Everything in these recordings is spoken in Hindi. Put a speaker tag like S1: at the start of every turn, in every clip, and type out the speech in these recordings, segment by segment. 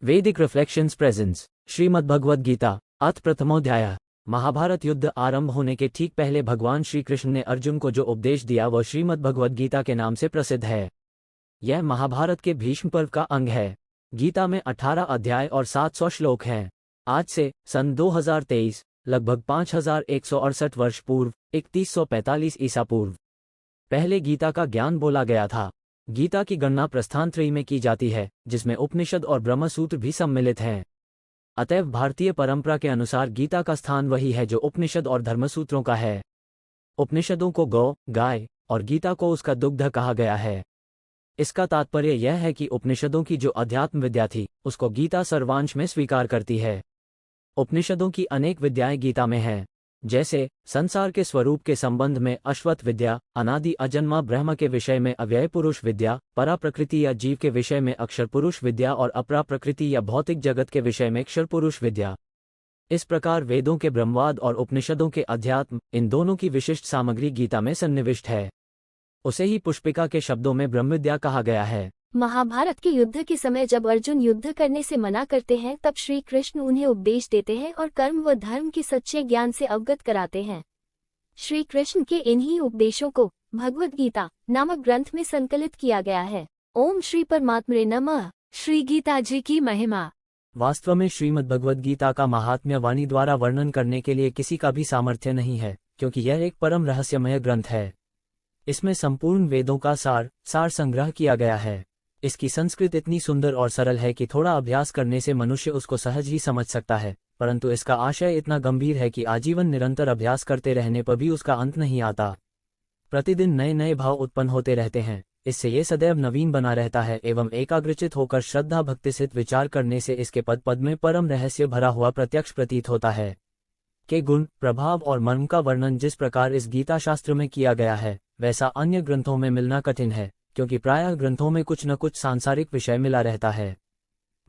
S1: वैदिक रिफ्लेक्शंस प्रेजेंस श्रीमद्भगवद गीता अथ प्रथमोध्याय। महाभारत युद्ध आरंभ होने के ठीक पहले भगवान श्री कृष्ण ने अर्जुन को जो उपदेश दिया वह श्रीमद्भगवद गीता के नाम से प्रसिद्ध है। यह महाभारत के भीष्म पर्व का अंग है। गीता में 18 अध्याय और 700 श्लोक हैं। आज से सन 2023 लगभग 5168 वर्ष पूर्व 3145 ईसा पूर्व पहले गीता का ज्ञान बोला गया था। गीता की गणना प्रस्थान त्रयी में की जाती है, जिसमें उपनिषद और ब्रह्मसूत्र भी सम्मिलित हैं। अतएव भारतीय परंपरा के अनुसार गीता का स्थान वही है जो उपनिषद और धर्मसूत्रों का है। उपनिषदों को गौ, गाय और गीता को उसका दुग्ध कहा गया है। इसका तात्पर्य यह है कि उपनिषदों की जो अध्यात्म विद्या थी उसको गीता सर्वांश में स्वीकार करती है। उपनिषदों की अनेक विद्याएं गीता में हैं, जैसे संसार के स्वरूप के संबंध में अश्वत्थ विद्या, अनादि अजन्मा ब्रह्म के विषय में अव्यय पुरुष विद्या, परा प्रकृति या जीव के विषय में अक्षर पुरुष विद्या और अपरा प्रकृति या भौतिक जगत के विषय में क्षर पुरुष विद्या। इस प्रकार वेदों के ब्रह्मवाद और उपनिषदों के अध्यात्म, इन दोनों की विशिष्ट सामग्री गीता में सन्निविष्ट है। उसे ही पुष्पिका के शब्दों में ब्रह्मविद्या कहा गया है।
S2: महाभारत के युद्ध के समय जब अर्जुन युद्ध करने से मना करते हैं तब श्री कृष्ण उन्हें उपदेश देते हैं और कर्म व धर्म के सच्चे ज्ञान से अवगत कराते हैं। श्री कृष्ण के इन्हीं उपदेशों को भगवद गीता नामक ग्रंथ में संकलित किया गया है। ओम श्री परमात्मने नमः। श्री गीता जी की महिमा।
S1: वास्तव में श्रीमद्भगवद गीता का महात्म्य वाणी द्वारा वर्णन करने के लिए किसी का भी सामर्थ्य नहीं है, क्योंकि यह एक परम रहस्यमय ग्रंथ है। इसमें संपूर्ण वेदों का सार संग्रह किया गया है। इसकी संस्कृत इतनी सुंदर और सरल है कि थोड़ा अभ्यास करने से मनुष्य उसको सहज ही समझ सकता है, परंतु इसका आशय इतना गंभीर है कि आजीवन निरंतर अभ्यास करते रहने पर भी उसका अंत नहीं आता। प्रतिदिन नए नए भाव उत्पन्न होते रहते हैं। इससे ये सदैव नवीन बना रहता है एवं एकाग्रचित होकर श्रद्धा भक्ति से विचार करने से इसके पद पद में परम रहस्य भरा हुआ प्रत्यक्ष प्रतीत होता है। के गुण, प्रभाव और मर्म का वर्णन जिस प्रकार इस गीता शास्त्र में किया गया है वैसा अन्य ग्रंथों में मिलना कठिन है, क्योंकि प्रायः ग्रंथों में कुछ न कुछ सांसारिक विषय मिला रहता है।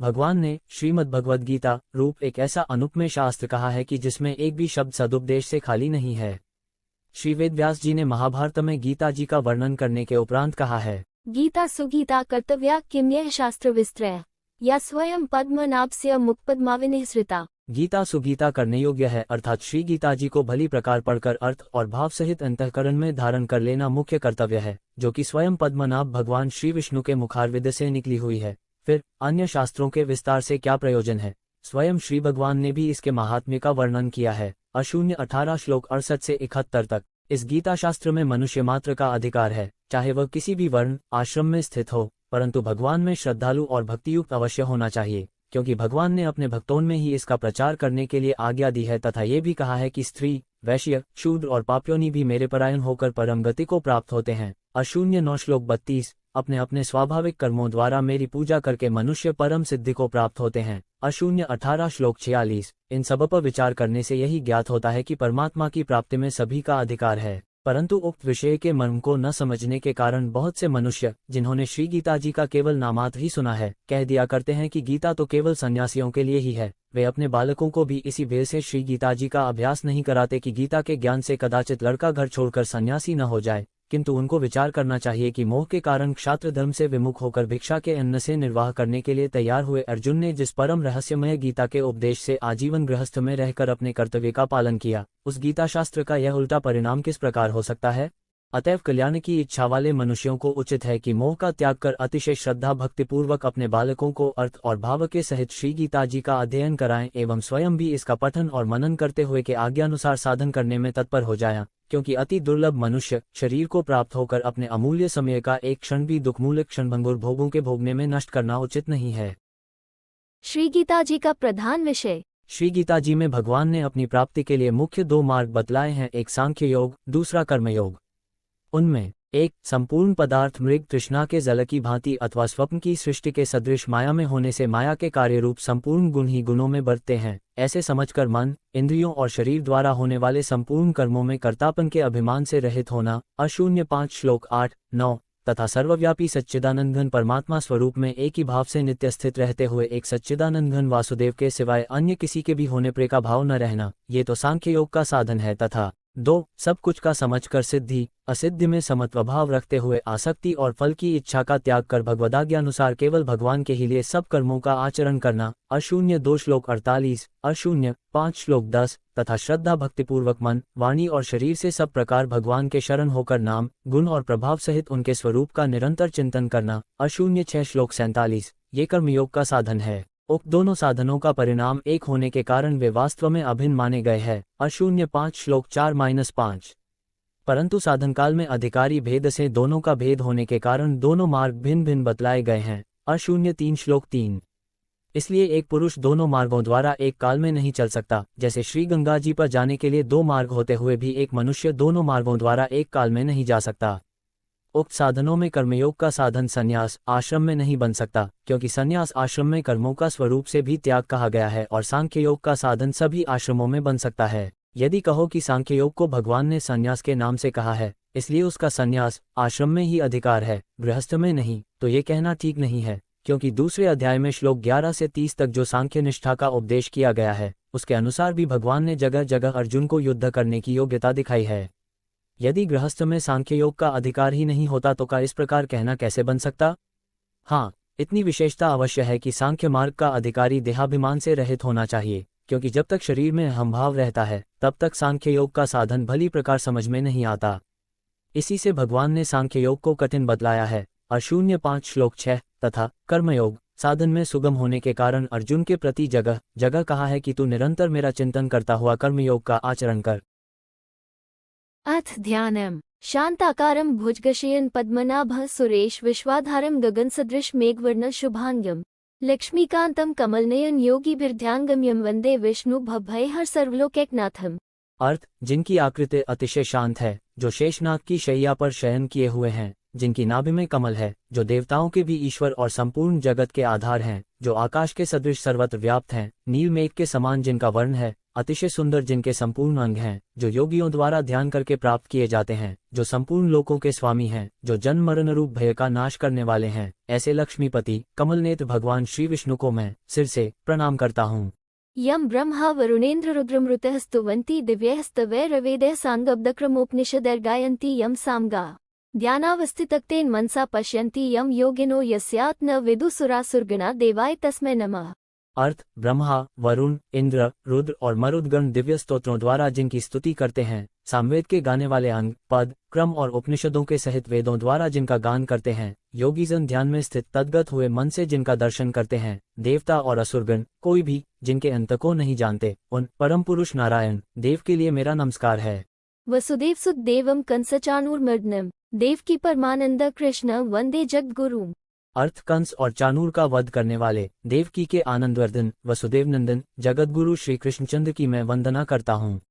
S1: भगवान ने श्रीमद्भगवद गीता रूप एक ऐसा अनुपमेय शास्त्र कहा है कि जिसमें एक भी शब्द सदुपदेश से खाली नहीं है। श्री वेदव्यास जी ने महाभारत में गीता जी का वर्णन करने के उपरांत कहा है,
S2: गीता सुगीता कर्तव्या किम्यः शास्त्र विस्तृय या स्वयं पद्मनाभस्य मुक्पद्माविनिसृता। गीता
S1: सुगीता करने योग्य है, अर्थात श्री गीता जी को भली प्रकार पढ़कर अर्थ और भाव सहित अंतःकरण में धारण कर लेना मुख्य कर्तव्य है, जो कि स्वयं पद्मनाभ भगवान श्री विष्णु के मुखारविद से निकली हुई है। फिर अन्य शास्त्रों के विस्तार से क्या प्रयोजन है। स्वयं श्री भगवान ने भी इसके महात्म्य का वर्णन किया है। अशून्य 18 श्लोक 68 से 71 तक। इस गीता शास्त्र में मनुष्य मात्र का अधिकार है, चाहे वह किसी भी वर्ण आश्रम में स्थित हो, परंतु भगवान में श्रद्धालु और भक्तियुक्त अवश्य होना चाहिए, क्योंकि भगवान ने अपने भक्तों में ही इसका प्रचार करने के लिए आज्ञा दी है तथा ये भी कहा है कि स्त्री, वैश्य, शूद्र और पाप्योनी भी मेरे परायण होकर परम गति को प्राप्त होते हैं। अशून्य 9 श्लोक 32। अपने अपने स्वाभाविक कर्मों द्वारा मेरी पूजा करके मनुष्य परम सिद्धि को प्राप्त होते हैं। अशून्य 18 श्लोक 46। इन सब पर विचार करने से यही ज्ञात होता है कि परमात्मा की प्राप्ति में सभी का अधिकार है, परंतु उक्त विषय के मर्म को न समझने के कारण बहुत से मनुष्य, जिन्होंने श्री गीता जी का केवल नामात्र ही सुना है, कह दिया करते हैं कि गीता तो केवल सन्यासियों के लिए ही है। वे अपने बालकों को भी इसी भेद से श्री गीता जी का अभ्यास नहीं कराते कि गीता के ज्ञान से कदाचित लड़का घर छोड़कर सन्यासी न हो जाए, किंतु उनको विचार करना चाहिए कि मोह के कारण क्षात्र धर्म से विमुख होकर भिक्षा के अन्न से निर्वाह करने के लिए तैयार हुए अर्जुन ने जिस परम रहस्यमय गीता के उपदेश से आजीवन गृहस्थ में रहकर अपने कर्तव्य का पालन किया, उस गीता शास्त्र का यह उल्टा परिणाम किस प्रकार हो सकता है। अतएव कल्याण की इच्छा वाले मनुष्यों को उचित है कि मोह का त्याग कर अतिशय श्रद्धा भक्तिपूर्वक अपने बालकों को अर्थ और भाव के सहित श्री गीता जी का अध्ययन कराएं एवं स्वयं भी इसका पठन और मनन करते हुए के आज्ञानुसार साधन करने में तत्पर हो जाएं, क्योंकि अति दुर्लभ मनुष्य शरीर को प्राप्त होकर अपने अमूल्य समय का एक क्षण भी दुखमूलक क्षणभंगुर भोगों के भोगने में नष्ट करना उचित नहीं है।
S2: श्री गीता जी का प्रधान विषय।
S1: श्री गीता जी में भगवान ने अपनी प्राप्ति के लिए मुख्य 2 मार्ग बतलाए हैं, एक सांख्य योग, दूसरा कर्मयोग। उनमें एक, संपूर्ण पदार्थ मृग तृष्णा के जल की भांति अथवा स्वप्न की सृष्टि के सदृश माया में होने से माया के कार्य रूप संपूर्ण गुण ही गुणों में बरतते हैं, ऐसे समझकर मन, इंद्रियों और शरीर द्वारा होने वाले संपूर्ण कर्मों में कर्तापन के अभिमान से रहित होना। अशून्य 5 श्लोक 8, 9 तथा सर्वव्यापी सच्चिदानंद घन परमात्मा स्वरूप में एक ही भाव से नित्य स्थित रहते हुए एक सच्चिदानंद घन वासुदेव के सिवाय अन्य किसी के भी होने प्रे का भाव न रहना, ये तो सांख्य योग का साधन है। तथा 2. सब कुछ का समझकर सिद्धि असिद्धि में समत्व भाव रखते हुए आसक्ति और फल की इच्छा का त्याग कर भगवदाज्ञानुसार केवल भगवान के ही लिए सब कर्मों का आचरण करना। अशून्य 2 श्लोक 48, अशून्य 5 श्लोक 10 तथा श्रद्धा भक्तिपूर्वक मन, वाणी और शरीर से सब प्रकार भगवान के शरण होकर नाम, गुण और प्रभाव सहित उनके स्वरूप का निरंतर चिंतन करना। अशून्य 6 श्लोक 47, ये कर्मयोग का साधन है। उक्त दोनों साधनों का परिणाम एक होने के कारण वे वास्तव में अभिन्न माने गए हैं। अशून्य 5 श्लोक 4-5, परंतु साधन काल में अधिकारी भेद से दोनों का भेद होने के कारण दोनों मार्ग भिन्न भिन्न बतलाए गए हैं। अशून्य 3 श्लोक 3, इसलिए एक पुरुष दोनों मार्गों द्वारा एक काल में नहीं चल सकता। जैसे श्री गंगा जी पर जाने के लिए 2 मार्ग होते हुए भी एक मनुष्य दोनों मार्गों द्वारा एक काल में नहीं जा सकता। उक्त साधनों में कर्मयोग का साधन संन्यास आश्रम में नहीं बन सकता, क्योंकि संन्यास आश्रम में कर्मों का स्वरूप से भी त्याग कहा गया है, और सांख्य योग का साधन सभी आश्रमों में बन सकता है। यदि कहो कि सांख्य योग को भगवान ने संन्यास के नाम से कहा है, इसलिए उसका संन्यास आश्रम में ही अधिकार है, गृहस्थ में नहीं, तो ये कहना ठीक नहीं है, क्योंकि दूसरे अध्याय में श्लोक 11 से 30 तक जो सांख्य निष्ठा का उपदेश किया गया है, उसके अनुसार भी भगवान ने जगह जगह अर्जुन को युद्ध करने की योग्यता दिखाई है। यदि गृहस्थ में सांख्य योग का अधिकार ही नहीं होता तो का इस प्रकार कहना कैसे बन सकता? हाँ, इतनी विशेषता अवश्य है कि सांख्य मार्ग का अधिकारी देहाभिमान से रहित होना चाहिए, क्योंकि जब तक शरीर में अहंभाव रहता है तब तक सांख्य योग का साधन भली प्रकार समझ में नहीं आता। इसी से भगवान ने सांख्य योग को कठिन बतलाया है। अशून्य 5 श्लोक 6 तथा कर्मयोग साधन में सुगम होने के कारण अर्जुन के प्रति जगह जगह कहा है कि तू निरंतर मेरा चिंतन करता हुआ कर्मयोग का आचरण कर।
S2: अथ ध्यानम् शांताकारं भुजगशयन पद्मनाभः सुरेश विश्वाधारं गगनसदृश मेघवर्ण शुभांगम लक्ष्मीकांतं कमलनयन योगिभिर्ध्यानगम्यं वंदे विष्णु भवभयहर सर्वलोकैकनाथम्।
S1: अर्थ, जिनकी आकृति अतिशय शांत है, जो शेषनाग की शैया पर शयन किए हुए हैं, जिनकी नाभि में कमल है, जो देवताओं के भी ईश्वर और संपूर्ण जगत के आधार हैं, जो आकाश के सदृश सर्वत्र व्याप्त हैं, नील मेघ के समान जिनका वर्ण है, अतिशय सुंदर जिनके संपूर्ण अंग हैं, जो योगियों द्वारा ध्यान करके प्राप्त किए जाते हैं, जो संपूर्ण लोकों के स्वामी हैं, जो जन्म मरण रूप भय का नाश करने वाले हैं, ऐसे लक्ष्मीपति कमलनेत्र भगवान श्री विष्णु को मैं सिर से प्रणाम करता हूँ।
S2: यम ब्रह्मा वरुणेन्द्र रुद्रमृतः स्तुवन्ति दिव्यैस्तवैर्वेदैः साङ्गब्दक्रमोपनिषदैर्गायन्ति यम सामगा ध्यानावस्थितक्तेन मनसा पश्यन्ति यम योगिनो यस्यात् न विदुसुरासुरगणा देवाय तस्मै नमः।
S1: अर्थ, ब्रह्मा, वरुण, इंद्र, रुद्र और मरुदगण दिव्य स्तोत्रों द्वारा जिनकी स्तुति करते हैं, सामवेद के गाने वाले अंग, पद, क्रम और उपनिषदों के सहित वेदों द्वारा जिनका गान करते हैं, योगीजन ध्यान में स्थित तद्गत हुए मन से जिनका दर्शन करते हैं, देवता और असुरगण कोई भी जिनके अंत को नहीं जानते, उन परम पुरुष नारायण देव के लिए मेरा नमस्कार है।
S2: वसुदेव सुत देवम कंसचाणूरमर्दनम देवकी परमानंद कृष्ण वंदे जगद्गुरु।
S1: अर्थ, कंस और चाणूर का वध करने वाले देवकी के आनंदवर्धन वसुदेव नंदन जगतगुरु श्री कृष्णचंद्र की मैं वंदना करता हूँ।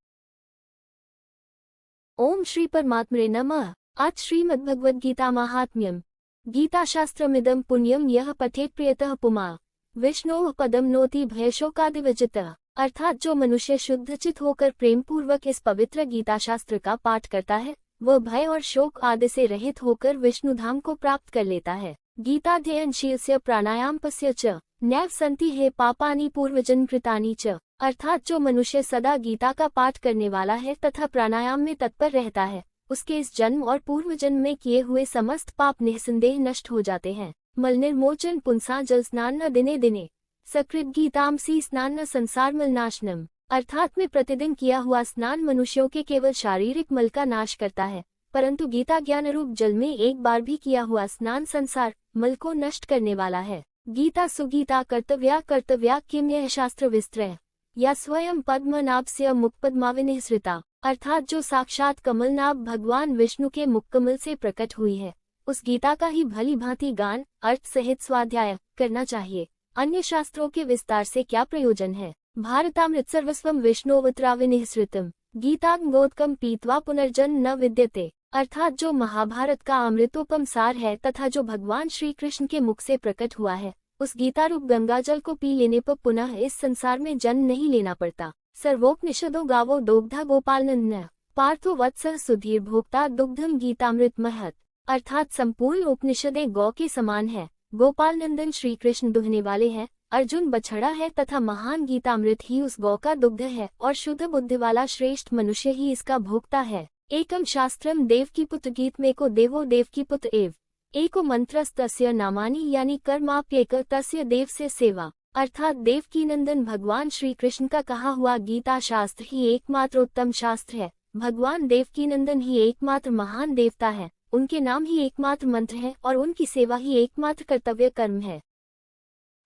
S2: ओम श्री परमात्मने नमः। आज श्रीमद्भगवद गीता महात्म्यम। गीता शास्त्रमिदं पुण्यम यह पठेत प्रियतः पुमा विष्णोः पदम नोति भयशोकादिविजितः। अर्थात जो मनुष्य शुद्धचित होकर प्रेम पूर्वक इस पवित्र गीता शास्त्र का पाठ करता है, वह भय और शोक आदि से रहित होकर विष्णु धाम को प्राप्त कर लेता है। गीताध्ययनशीलस्य प्राणायामपस्य च नैव सन्ति हे पापानि पूर्वजन्म कृतानि च। अर्थात जो मनुष्य सदा गीता का पाठ करने वाला है तथा प्राणायाम में तत्पर रहता है, उसके इस जन्म और पूर्व जन्म में किए हुए समस्त पाप निःसंदेह नष्ट हो जाते हैं। मल निर्मोचन पुंसा जल स्नान न दिने दिने सकृत गीतामसी स्नान न संसार मलनाशनम। अर्थात में प्रतिदिन किया हुआ स्नान मनुष्यों के केवल शारीरिक मल का नाश करता है, परंतु गीता ज्ञान रूप जल में एक बार भी किया हुआ स्नान संसार मल को नष्ट करने वाला है। गीता सुगीता कर्तव्या किम यह शास्त्र विस्तृय या स्वयं पद्मनाभस्य मुखपद्माविनिसृता। अर्थात जो साक्षात कमलनाभ भगवान विष्णु के मुखकमल से प्रकट हुई है, उस गीता का ही भली भांति गान अर्थ सहित स्वाध्याय करना चाहिए। अन्य शास्त्रों के विस्तार से क्या प्रयोजन है। भारतामृत सर्वस्वम विष्णोवत्राविनिसृतम गीतांगोदकम पीत्वा पुनर्जन्म न विद्यते। अर्थात जो महाभारत का अमृतोपम सार है तथा जो भगवान श्री कृष्ण के मुख से प्रकट हुआ है, उस गीता रूप गंगा जल को पी लेने पर पुनः इस संसार में जन्म नहीं लेना पड़ता। सर्वोपनिषदों गावो दोग्धा गोपालनंदन पार्थो वत्सः सुधीर भोक्ता दुग्धम गीतामृत महत। अर्थात संपूर्ण उपनिषदें गौ के समान है, गोपाल नंदन श्री कृष्ण दुहने वाले हैं, अर्जुन बछड़ा है तथा महान गीतामृत ही उस गौ का दुग्ध है, और शुद्ध बुद्धि वाला श्रेष्ठ मनुष्य ही इसका भोक्ता है। एकम शास्त्रम देवकीपुत्र गीत में को देवो देवकीपुत्र एव एको मंत्रस्तस्य नामानि यानी कर्माप्येक तस्य देव से सेवा, अर्थात देवकीनंदन भगवान श्री कृष्ण का कहा हुआ गीता शास्त्र ही एकमात्र उत्तम शास्त्र है। भगवान देवकीनंदन ही एकमात्र महान देवता है, उनके नाम ही एकमात्र मंत्र है और उनकी सेवा ही एकमात्र कर्तव्य कर्म है।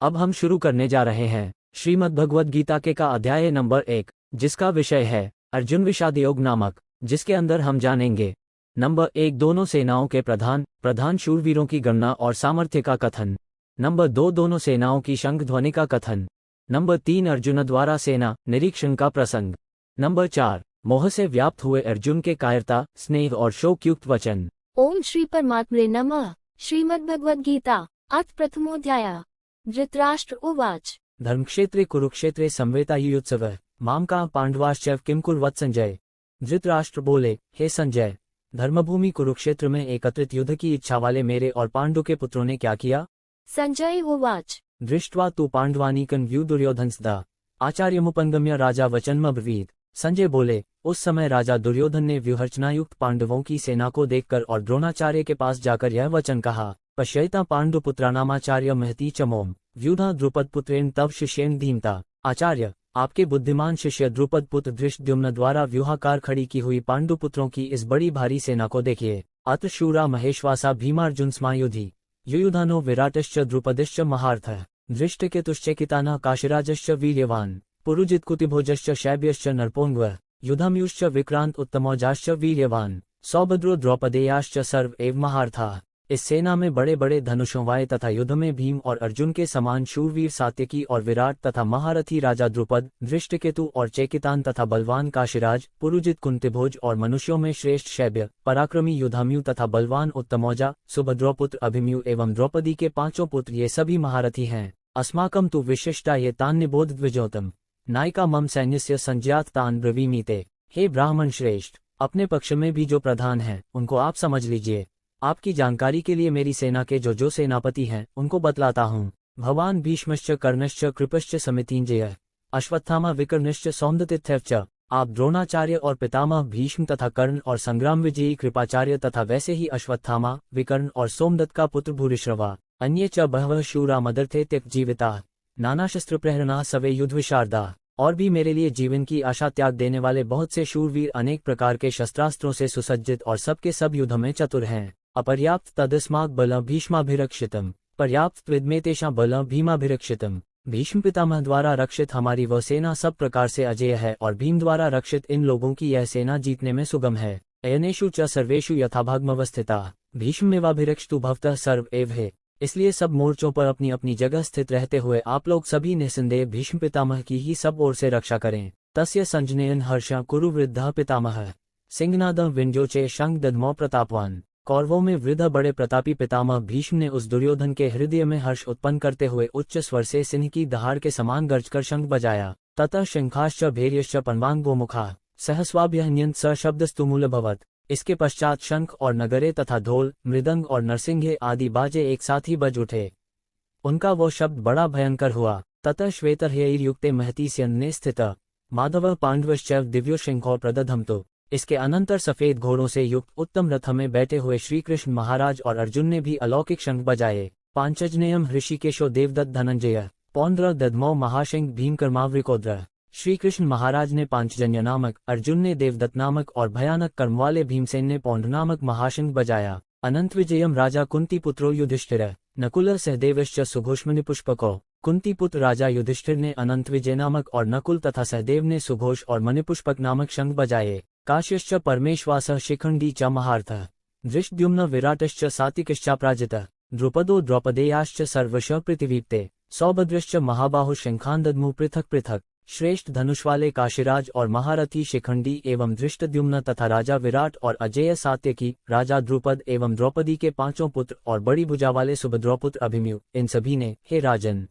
S1: अब हम शुरू करने जा रहे हैं श्रीमद् भगवद गीता के का अध्याय नंबर 1, जिसका विषय है अर्जुन विषाद योग नामक, जिसके अंदर हम जानेंगे नंबर 1 दोनों सेनाओं के प्रधान शूरवीरों की गणना और सामर्थ्य का कथन। नंबर 2 दोनों सेनाओं की शंख ध्वनि का कथन। नंबर 3 अर्जुन द्वारा सेना निरीक्षण का प्रसंग। नंबर 4 मोह से व्याप्त हुए अर्जुन के कायरता, स्नेह और शोकयुक्त वचन।
S2: ओम श्री परमात्मने नमः। श्रीमद्भगवद्गीता अथ प्रथमोऽध्याय। धृतराष्ट्र उवाच
S1: धर्मक्षेत्रे कुरुक्षेत्रे संवेतायुत्सवः मामका पांडवाश्च किम कुर्वत् संजय। धृतराष्ट्र बोले, हे संजय, धर्मभूमि कुरुक्षेत्र में एकत्रित युद्ध की इच्छा वाले मेरे और पांडु के पुत्रों ने क्या किया।
S2: संजय उवाच
S1: दृष्ट्वा तु पांडवानीकं व्यू दुर्योधनस्दा आचार्यमुपंगम्य राजा वचनमब्रवीत। संजय बोले, उस समय राजा दुर्योधन ने व्यूहरचनायुक्त पांडवों की सेना को देखकर और द्रोणाचार्य के पास जाकर यह वचन कहा, पश्यैता पांडुपुत्राणामाचार्य महती चमोम व्यूधा द्रुपद पुत्रेण तव शिष्येण धीमता। आचार्य, आपके बुद्धिमान शिष्य द्रुपद पुत्र धृष्टद्युम्न द्वारा व्यूहाकार खड़ी की हुई पांडुपुत्रों की इस बड़ी भारी सेना को देखिए। अत्र शूरा महेश्वासा भीमार्जुन स्मायुधि युयुधानो विराटश्च द्रुपदिश्च महार्थः धृष्टकेतुश्चेकितानः काशिराजश्च वीर्यवान् पुरुजित कुतिभोजश्च शैब्यश्च नरपोंगवः युधाम्युश्च विक्रांत उत्तमौजाश्च वीर्यवान् सौभद्रो द्रौपदेयाश्च सर्व एव महार्थाः। इस सेना में बड़े बड़े धनुषों वाले तथा युद्ध में भीम और अर्जुन के समान शूरवीर सात्यकी और विराट तथा महारथी राजा द्रुपद, धृष्टकेतु और चेकितान तथा बलवान काशिराज, पुरुजित कुंतिभोज और मनुष्यों में श्रेष्ठ शैब्य, पराक्रमी युधाम्यु तथा बलवान उत्तमौजा, सुभद्रौपुत्र अभिमन्यु एवं द्रौपदी के 5 पुत्र ये सभी महारथी हैं। अस्माकं तु विशिष्टा ये तान् निबोध द्विजोतम नायिका मम सैन्यस्य संज्ञात तान् ब्रवीमीते। हे ब्राह्मण श्रेष्ठ, अपने पक्ष में भी जो प्रधान हैं उनको आप समझ लीजिए। आपकी जानकारी के लिए मेरी सेना के जो सेनापति हैं उनको बतलाता हूँ। भवान भीष्मश्च कर्णश्च कृपश्च समितिंजयः अश्वत्थामा विकर्णश्च सौंदतिथ्यश्च। आप द्रोणाचार्य और पितामह भीष्म तथा कर्ण और संग्राम विजयी कृपाचार्य तथा वैसे ही अश्वत्थामा, विकर्ण और सोमदत्त का पुत्र भूरिश्रवा। अन्ये च बहवः शूरा मदर्थे त्यक्त जीविता नाना शस्त्र प्रहरणा सवे युद्ध विशारदा। और भी मेरे लिए जीवन की आशा त्याग देने वाले बहुत से शूरवीर अनेक प्रकार के शस्त्रास्त्रों से सुसज्जित और सबके सब युद्ध में चतुर हैं। अपर्याप्त तदस्मात् बल भीष्माभिरक्षितम् पर्याप्त त्विदमेतेषां बल भीमाभिरक्षितम्। भीष्म पितामह द्वारा रक्षित हमारी वह सेना सब प्रकार से अजेय है और भीम द्वारा रक्षित इन लोगों की यह सेना जीतने में सुगम है। अयनेषु च सर्वेषु यथाभागमवस्थिताः भीष्मेवाभिरक्षतु भवतः सर्व एव हे। इसलिए सब मोर्चों पर अपनी अपनी जगह स्थित रहते हुए आप लोग सभी निसंदेह भीष्म पितामह की ही सब ओर से रक्षा करें। तस्य संजनयन हर्षा कुरु वृद्धः पितामहः सिंहनादः विंजोचे शंख दद्मौ प्रतापवान। कौरवों में वृद्ध बड़े प्रतापी पितामह भीष्म ने उस दुर्योधन के हृदय में हर्ष उत्पन्न करते हुए उच्च स्वर से सिंह की दहाड़ के समान गर्जकर शंख बजाया। ततः शंखाश्च भैर्यश्च पन्वांगो मुखाः सहस्वाभ्यहन्यन् स शब्दस्तुमूलभवत्। इसके पश्चात शंख और नगरे तथा ढोल, मृदंग और नरसिंघे आदि बाजे एक साथ ही बज उठे। उनका वो शब्द बड़ा भयंकर हुआ। ततः श्वेतर्हयैर्युक्ते महती स्यन्ने स्थितः माधवः पांडवश्चैव दिव्यो शंखो प्रदधमतो। इसके अनंतर सफेद घोड़ों से युक्त उत्तम रथ में बैठे हुए श्रीकृष्ण महाराज और अर्जुन ने भी अलौकिक शंख बजाए। पांचजनेयम ऋषिकेशो देवदत्त धनंजय पौंड्र दद्मौ महाशंख भीमकर्मावृकोद्र। श्रीकृष्ण महाराज ने पांचजन्य नामक, अर्जुन ने देवदत्त नामक और भयानक कर्म वाले भीमसेन ने पौंड नामक महाशंख बजाया। अनंत विजयम राजा कुंती पुत्रो युधिष्ठिर नकुल सहदेवश्च सुघोषमणिपुष्पको। कुंती पुत्र राजा युधिष्ठिर ने अनंत विजय नामक और नकुल तथा सहदेव ने सुघोष और मणिपुष्पक नामक शंख बजाए। काश्यश्च परमेश्वासः शिखंडी च महार्थः धृष्टद्युम्न विराटश्च सात्विकश्चापराजितः द्रुपदो द्रौपदेयाश्च सर्वशः पृथिवीप्ते। सौभद्रश्च महाबाहु शंखान् दद्मु पृथक पृथक। श्रेष्ठ धनुष वाले काशिराज और महारथी शिखंडी एवं धृष्टद्युम्न तथा राजा विराट और अजेय सात्यकी, राजा द्रुपद एवं द्रौपदी के 5 पुत्र और बड़ी भुजा वाले सुभद्रौपुत्र अभिमन्यु, इन सभी ने, हे राजन,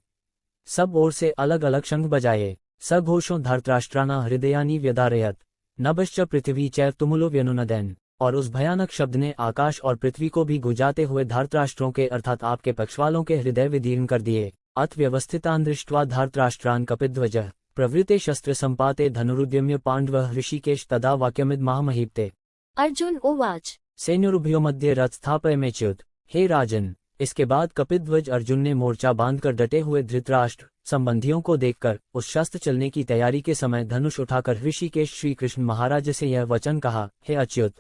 S1: सब ओर से अलग अलग शंख बजाए। सघोषों धर्तराष्ट्राणा हृदयानि व्यधारयत् नभश्च पृथ्वी चैव तुमुलो व्यनुनदन। और उस भयानक शब्द ने आकाश और पृथ्वी को भी गुजाते हुए धर्तराष्ट्रों के अर्थात आपके पक्षवालों के हृदय विदीर्ण कर दिए। अथ व्यवस्थितान् दृष्ट्वा धार्तराष्ट्रान् कपिध्वजः प्रवृते शस्त्रसम्पाते धनुरुद्यम्य पाण्डवः ऋषिकेश तदा वाक्यमिदमाहमहीप्ते।
S2: अर्जुन उवाच।
S1: सैन्योरुभयो मध्ये रथ स्थापयमेच्युत। हे राजन, इसके बाद कपिध्वज अर्जुन ने मोर्चा बांधकर डटे हुए धृतराष्ट्र संबंधियों को देखकर उस शस्त्र चलने की तैयारी के समय धनुष उठाकर ऋषिकेश श्री कृष्ण महाराज से यह वचन कहा, हे अच्युत,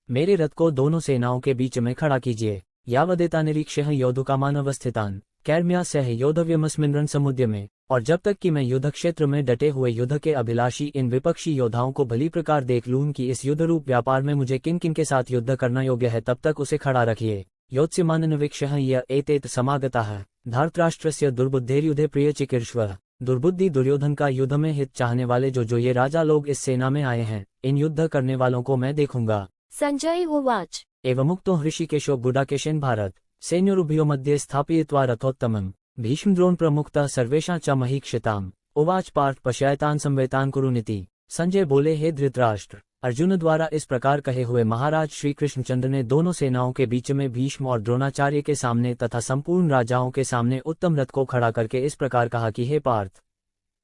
S1: मेरे रथ को दोनों सेनाओं के बीच में खड़ा कीजिए। यावदेता निरीक्षः योद्धुकामान् अवस्थितान् कैर्म्या सह योद्धव्यमस्मिन् रणसमुद्य में। और जब तक कि मैं युद्ध क्षेत्र में डटे हुए युद्ध के अभिलाषी इन विपक्षी योद्धाओं को भली प्रकार देख लूं कि इस युद्ध रूप व्यापार में मुझे किन किन के साथ युद्ध करना योग्य है, तब तक उसे खड़ा रखिए। योत्स्यमाननवीक्षः य एतेत समागताः धार्तराष्ट्रस्य दुर्बुद्धेर्युधे प्रियचिकीर्ष्वः। दुर्बुद्धि दुर्योधन का युद्ध में हित चाहने वाले जो ये राजा लोग इस सेना में आए हैं, इन युद्ध करने वालों को मैं देखूंगा।
S2: संजय उवाच।
S1: एवमुक्तो ऋषिकेशो गुडाकेशेन भारत सैन्योरुभयो मध्ये स्थापयित्वा रथोत्तमम् भीष्मद्रोण प्रमुखतः सर्वेषां च महीक्षिताम् उवाच पार्थ पश्यतान् संवेतान् कुरुनिति। संजय बोले, हे धृतराष्ट्र, अर्जुन द्वारा इस प्रकार कहे हुए महाराज श्री कृष्णचंद्र ने दोनों सेनाओं के बीच में भीष्म और द्रोणाचार्य के सामने तथा संपूर्ण राजाओं के सामने उत्तम रथ को खड़ा करके इस प्रकार कहा कि हे पार्थ,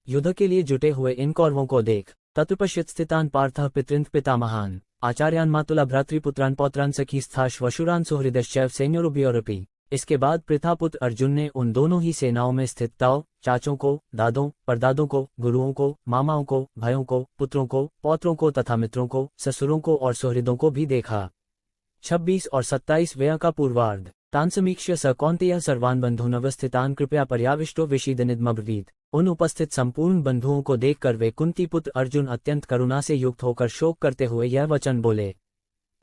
S1: युद्ध के लिए जुटे हुए इन कौरवों को देख। तत्पश्यत् स्थितान् पार्थः पितृन् पितामहान् आचार्यान् मातुला भ्रातृपुत्रान् पौत्रान् सखीस्थाः श्वशुरान् सुहृदश्चैव सैन्योरुभयोरपि। इसके बाद प्रथापुत्र अर्जुन ने उन दोनों ही सेनाओं में स्थित ताऊ, चाचों को, दादों, परदादों को, गुरुओं को, मामाओं को, भाइयों को, पुत्रों को, पौत्रों को तथा मित्रों को, ससुरों को और सुहृदों को भी देखा। 26 और 27 व्यय का पूर्वार्ध। तान् समीक्ष्य स कौन्तेयः सर्वान् बन्धून् अवस्थितान् कृपया पर्याविष्टो विषीदनिदमब्रवीत्। उन उपस्थित संपूर्ण बंधुओं को देखकर वे कुंती पुत्र अर्जुन अत्यंत करुणा से युक्त होकर शोक करते हुए यह वचन बोले।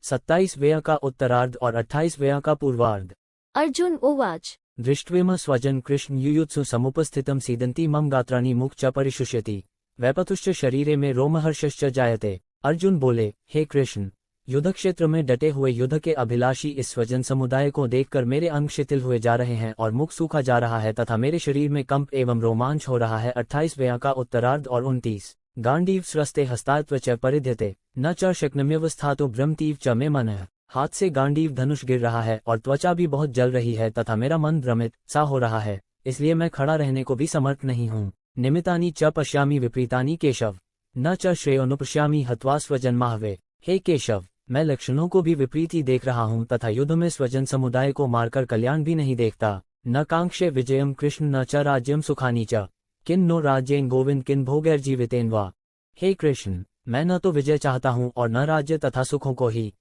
S1: 27 व्यय का उत्तरार्ध और 28 व्यय का पूर्वार्ध।
S2: अर्जुन उवाच।
S1: दृष्ट्वेम स्वजन कृष्ण युयुत्सु समुपस्थितं सीदन्ति मम गात्राणि मुख च परिशुष्यति वैपतुश्च शरीरे में रोमहर्षश्च जायते। अर्जुन बोले, हे कृष्ण, युद्ध क्षेत्र में डटे हुए युद्ध के अभिलाषी इस स्वजन समुदाय को देखकर मेरे अंग शिथिल हुए जा रहे हैं और मुख सूखा जा रहा है तथा मेरे शरीर में कंप एवं रोमांच हो रहा है। 28 व्यय का उत्तरार्ध और 29। गांडीव स्रस्ते हस्तात्व च परिध्यते न च शक्नम्यवस्थातो भ्रमतीव च मे मनः। हाथ से गांडीव धनुष गिर रहा है और त्वचा भी बहुत जल रही है तथा मेरा मन भ्रमित सा हो रहा है, इसलिए मैं खड़ा रहने को भी समर्थ नहीं हूँ। निमितानि च पश्यामि विपरीतानि केशव न च श्रेयोनुपश्यामि हत्वा स्वजन्माहवे। हे केशव, मैं लक्षणों को भी विपरीत ही देख रहा हूँ तथा युद्ध में स्वजन समुदाय को मारकर कल्याण भी नहीं देखता। न कांक्षे विजयम कृष्ण न च राज्यम सुखानी च किन नो राज्येन गोविंद किन भोगैर्जीवितेन वा। हे कृष्ण, मैं न तो विजय चाहता हूँ और न राज्य तथा सुखों को ही।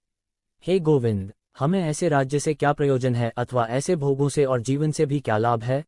S1: हे गोविंद, हमें ऐसे राज्य से क्या प्रयोजन है अथवा ऐसे भोगों से और जीवन से भी क्या लाभ है।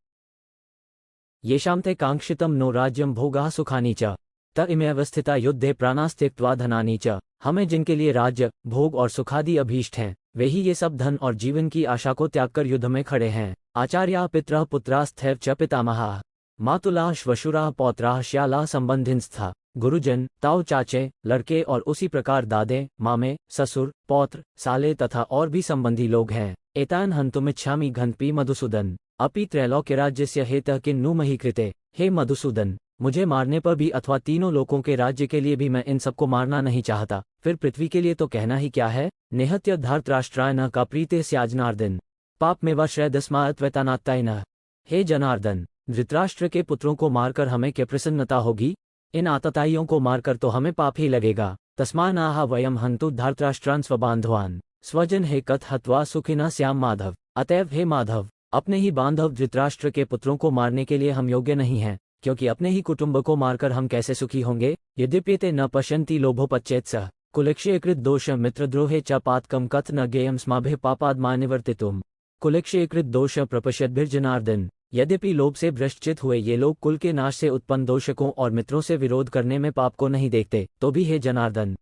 S1: येषां ते कांक्षितम नो राज्यम भोगाः सुखानि च त इमे अवस्थिता युद्धे प्राणास्त्यक्त्वा धनानि च। हमें जिनके लिए राज्य, भोग और सुखादि अभीष्ट हैं, वे ही ये सब धन और जीवन की आशा को त्याग कर युद्ध में खड़े हैं। आचार्याः पितरः पुत्रास्थैव च पितामहाः मातुलाः श्वशुराः पौत्राः श्यालाः संबंधिनस्था। गुरुजन, ताऊ, चाचे, लड़के और उसी प्रकार दादे, मामे, ससुर, पौत्र, साले तथा और भी संबंधी लोग हैं। एतान् हन्तुमिच्छामि घनपि मधुसूदन अपि त्रैलोक्यराज्यस्य हेतः किन्नु मही कृते। हे मधुसूदन, मुझे मारने पर भी अथवा तीनों लोकों के राज्य के लिए भी मैं इन सबको मारना नहीं चाहता, फिर पृथ्वी के लिए तो कहना ही क्या है। निहत्य धार्तराष्ट्राय न का प्रीते स्याजनार्दन पाप में व श्रैदस्मात्वैतानात्ताय। हे जनार्दन, धृतराष्ट्र के पुत्रों को मारकर हमें क्या प्रसन्नता होगी। इन आतताइयों को मारकर तो हमें पाप ही लगेगा। तस्मानाह वयम हंतु धार्तराष्ट्रान् स्वबान्धवान् स्वजन हे कथ हत्वा सुखिना श्याम माधव। अतएव हे माधव, अपने ही बांधव धृतराष्ट्र के पुत्रों को मारने के लिए हम योग्य नहीं हैं, क्योंकि अपने ही कुटुंब को मारकर हम कैसे सुखी होंगे। यद्यप्येते न पश्यन्ति लोभोपच्चेत सह कुलक्षयकृत दोष मित्रद्रोहे च पातकम कथ न ज्ञेयं स्माभिः पापाद्मा निवर्तितुम्। कुलक्षयकृत दोष प्रपश्यद्भिर्जनार्दन। यद्यपि लोभ से भ्रष्टचित हुए ये लोग कुल के नाश से उत्पन्न दोषकों और मित्रों से विरोध करने में पाप को नहीं देखते, तो भी हे जनार्दन,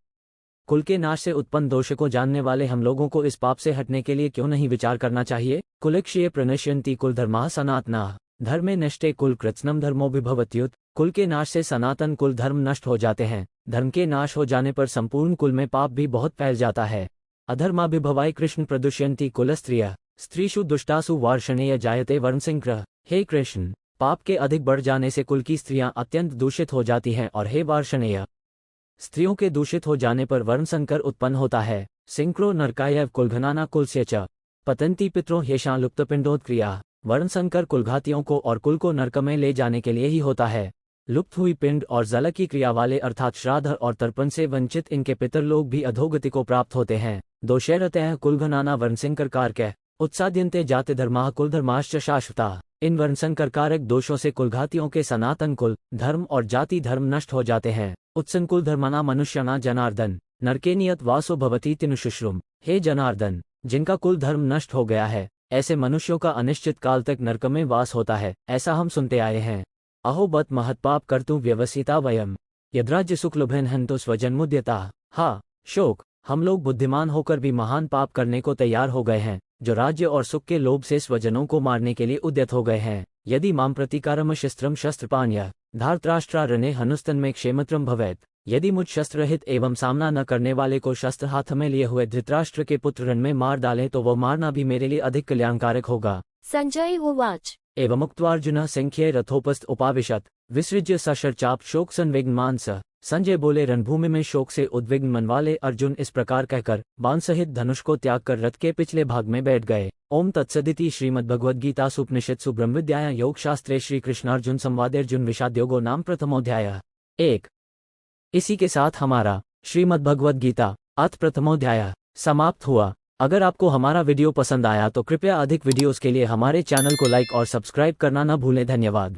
S1: कुल के नाश से उत्पन्न दोष को जानने वाले हम लोगों को इस पाप से हटने के लिए क्यों नहीं विचार करना चाहिए। कुलक्षये प्रणश्यन्ति कुल धर्माः सनातनाः धर्मे नष्टे कुल कृत्स्नम धर्मो विभवत्युत। कुल के नाश से सनातन कुल धर्म नष्ट हो जाते हैं, धर्म के नाश हो जाने पर संपूर्ण कुल में पाप भी बहुत फैल जाता है। अधर्माभिभवाय कृष्ण प्रदुष्यन्ति कुलस्त्रियः स्त्रीषु दुष्टासु वार्षणेय जायते वर्णसंक्रः। हे कृष्ण, पाप के अधिक बढ़ जाने से कुल की स्त्रियां अत्यंत दूषित हो जाती हैं और हे वार्षणेय, स्त्रियों के दूषित हो जाने पर वर्णसंकर उत्पन्न होता है। सिंक्रो नरकायव कुलघनाना कुलस्य च पतन्ति पितरो ह्येषां लुप्तपिंडोत्क्रियाः। वर्णसंकर कुलघातियों को और कुल को नरक में ले जाने के लिए ही होता है। लुप्त हुई पिंड और जल की क्रिया वाले अर्थात श्राद्ध और तर्पण से वंचित इनके पितर लोग भी अधोगति को प्राप्त होते हैं। दोषैरतः कुलघनाना वर्णसंकर कारक उत्साद्यन्ते जाति धर्माः कुलधर्माश्च शाश्वता। इन वर्णसंकर कारक दोषों से कुलघातियों के सनातन कुल धर्म और जाति धर्म नष्ट हो जाते हैं। उत्संकुल धर्मना मनुष्यना जनार्दन नरके नियत वासो भवती तिनुशुश्रुम। हे जनार्दन, जिनका कुल धर्म नष्ट हो गया है ऐसे मनुष्यों का अनिश्चित काल तक नरक में वास होता है, ऐसा हम सुनते आए हैं। अहो बत महत्पाप कर्तुं व्यवसिता वयम यद्राज्य सुखलुभेन हंतो स्वजन्मुद्यता। हा शोक, हम लोग बुद्धिमान होकर भी महान पाप करने को तैयार हो गए हैं, जो राज्य और सुख के लोभ से स्वजनों को मारने के लिए उद्यत हो गए हैं। यदि माम प्रतिकारम शस्त्रम शस्त्रपाण्य धार्तराष्ट्रारणे हनुस्तन में क्षेमत्रम भवेत। यदि मुझ शस्त्ररहित एवं सामना न करने वाले को शस्त्र हाथ में लिए हुए धृतराष्ट्र के पुत्र रण में मार डालें तो वह मारना भी मेरे लिए अधिक कल्याणकारक होगा।
S2: संजय उवाच
S1: एवं उक्त्वार्जुनः संख्ये रथोपस्थ उपाविशत विसृज्य सशर्चाप शोक संविघ्न मानस। संजय बोले, रणभूमि में शोक से उद्विग्न मन वाले अर्जुन इस प्रकार कहकर बाण सहित धनुष को त्याग कर रथ के पिछले भाग में बैठ गए। ओम तत्सदिति श्रीमद्भगवद्गीतासु उपनिषत्सु ब्रह्मविद्यायां योगशास्त्रे श्री कृष्णार्जुन संवादे अर्जुन विषादयोगो नाम प्रथमोऽध्यायः। 1। इसी के साथ हमारा श्रीमद्भगवद्गीता अथ प्रथमोऽध्याय समाप्त हुआ। अगर आपको हमारा वीडियो पसंद आया तो कृपया अधिक वीडियोस के लिए हमारे चैनल को लाइक और सब्सक्राइब करना न भूलें। धन्यवाद।